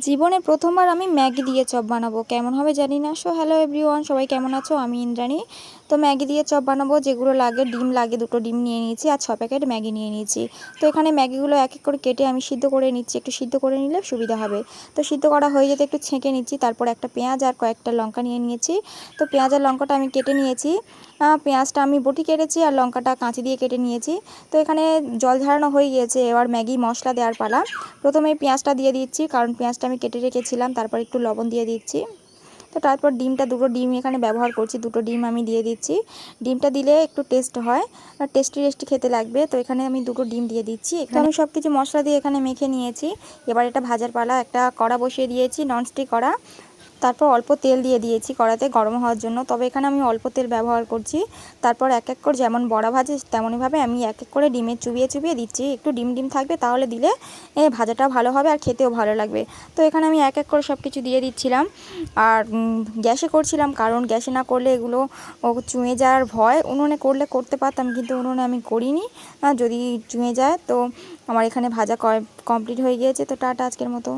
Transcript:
জীবনে প্রথমবার আমি ম্যাগি দিয়ে চপ বানাবো, কেমন হবে জানি না। সো হ্যালো এভরিওয়ান, সবাই কেমন আছো? আমি ইন্দ্রাণী। তো ম্যাগি দিয়ে চপ বানাবো, যেগুলো লাগে ডিম লাগে, 2টো ডিম নিয়ে নিয়েছি আর 6 প্যাকেট ম্যাগি নিয়ে নিয়েছি। তো এখানে ম্যাগিগুলো এক এক করে কেটে আমি সিদ্ধ করে নিচ্ছি, একটু সিদ্ধ করে নিলে সুবিধা হবে। তো সিদ্ধ করা হয়ে যেতে একটু ছেঁকে নিচ্ছি, তারপর একটা পেঁয়াজ আর কয়েকটা লঙ্কা নিয়ে নিয়েছি। তো পেঁয়াজ আর লঙ্কাটা আমি কেটে নিয়েছি। পেঁয়াজটা আমি বটি কেটেছি আর লঙ্কাটা কাঁচি দিয়ে কেটে নিয়েছি। তো এখানে জল ঝরানো হয়ে গিয়েছে, এবার ম্যাগি মশলা দেওয়ার পালা। প্রথমে পেঁয়াজটা দিয়ে দিচ্ছি, কারণ পেঁয়াজটা আমি কেটে রেখেছিলাম। তারপর একটু লবণ দিয়ে দিচ্ছি। তো তারপর ডিমটা, 2টো ডিম এখানে ব্যবহার করছি, 2টো ডিম আমি দিয়ে দিচ্ছি। ডিমটা দিলে একটু টেস্ট হয়, টেস্টি টেস্টি খেতে লাগবে। তো এখানে আমি 2টো ডিম দিয়ে দিচ্ছি। এখানে আমি সব কিছু মশলা দিয়ে এখানে মেখে নিয়েছি। এবার এটা ভাজার পালা। একটা কড়া বসিয়ে দিয়েছি, ননস্টিক কড়া। তারপর অল্প তেল দিয়ে দিয়েছি কড়াতে গরম হওয়ার জন্য, তবে এখানে আমি অল্প তেল ব্যবহার করছি। তারপর এক এক করে যেমন বড়া ভাজে তেমনইভাবে আমি এক এক করে ডিমে চুবিয়ে চুবিয়ে দিচ্ছি। একটু ডিম ডিম থাকবে, তাহলে দিলে ভাজাটা ভালো হবে আর খেতেও ভালো লাগবে। তো এখানে আমি এক এক করে সব কিছু দিয়ে দিচ্ছিলাম। আর গ্যাসে করছিলাম, কারণ গ্যাসে না করলে এগুলো চুঁয়ে যাওয়ার ভয়। উনুনে করলে করতে পারতাম, কিন্তু উনুনে আমি করিনি, যদি চুঁয়ে যায়। তো আমার এখানে ভাজা কমপ্লিট হয়ে গিয়েছে। তো টাটা আজকের মতো।